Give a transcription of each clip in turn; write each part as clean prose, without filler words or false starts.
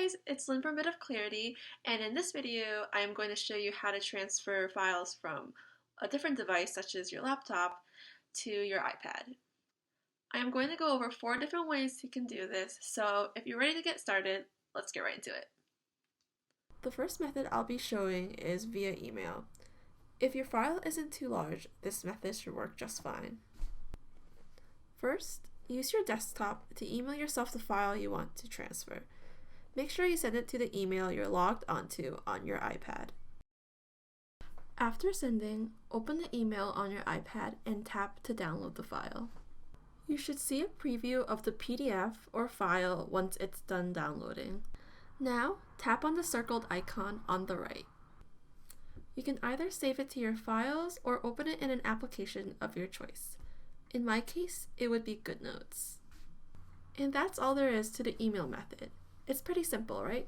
guys, it's Lynn from Bit of Clarity, and in this video I am going to show you how to transfer files from a different device such as your laptop to your iPad. I am going to go over 4 different ways you can do this, so if you're ready to get started, let's get right into it. The first method I'll be showing is via email. If your file isn't too large, this method should work just fine. First, use your desktop to email yourself the file you want to transfer. Make sure you send it to the email you're logged onto on your iPad. After sending, open the email on your iPad and tap to download the file. You should see a preview of the PDF or file once it's done downloading. Now, tap on the circled icon on the right. You can either save it to your files or open it in an application of your choice. In my case, it would be GoodNotes. And that's all there is to the email method. It's pretty simple, right?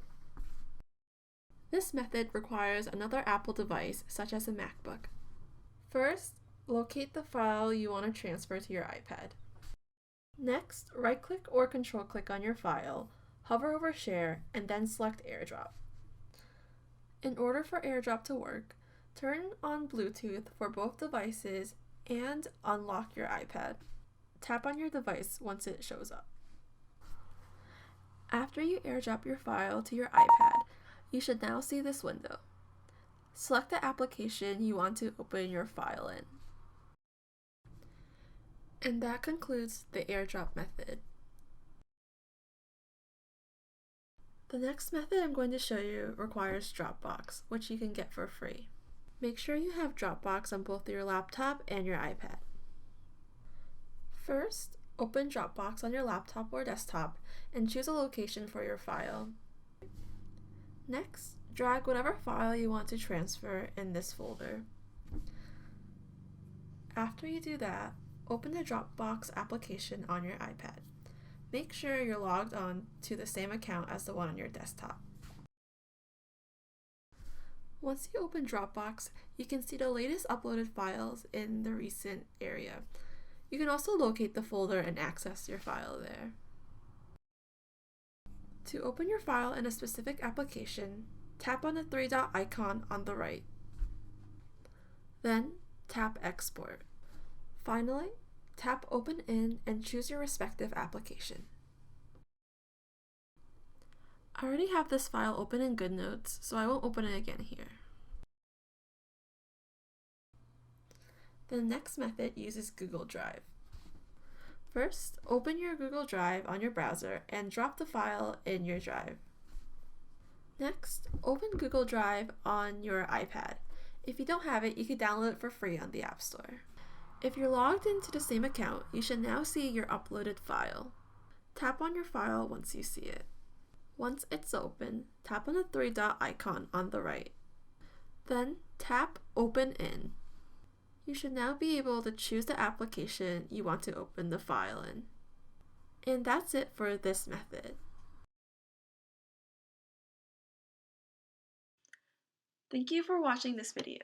This method requires another Apple device, such as a MacBook. First, locate the file you want to transfer to your iPad. Next, right-click or control-click on your file, hover over Share, and then select AirDrop. In order for AirDrop to work, turn on Bluetooth for both devices and unlock your iPad. Tap on your device once it shows up. After you AirDrop your file to your iPad, you should now see this window. Select the application you want to open your file in. And that concludes the AirDrop method. The next method I'm going to show you requires Dropbox, which you can get for free. Make sure you have Dropbox on both your laptop and your iPad. First, open Dropbox on your laptop or desktop and choose a location for your file. Next, drag whatever file you want to transfer in this folder. After you do that, open the Dropbox application on your iPad. Make sure you're logged on to the same account as the one on your desktop. Once you open Dropbox, you can see the latest uploaded files in the recent area. You can also locate the folder and access your file there. To open your file in a specific application, tap on the 3-dot icon on the right. Then, tap Export. Finally, tap Open In and choose your respective application. I already have this file open in GoodNotes, so I won't open it again here. The next method uses Google Drive. First, open your Google Drive on your browser and drop the file in your drive. Next, open Google Drive on your iPad. If you don't have it, you can download it for free on the App Store. If you're logged into the same account, you should now see your uploaded file. Tap on your file once you see it. Once it's open, tap on the 3-dot icon on the right. Then tap Open In. You should now be able to choose the application you want to open the file in. And that's it for this method. Thank you for watching this video.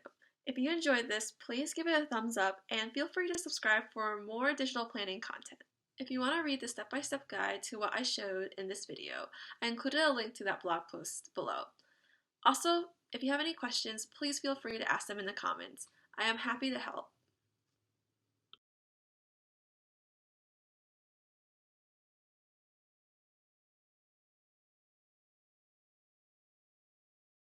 If you enjoyed this, please give it a thumbs up and feel free to subscribe for more digital planning content. If you want to read the step-by-step guide to what I showed in this video, I included a link to that blog post below. Also, if you have any questions, please feel free to ask them in the comments. I am happy to help.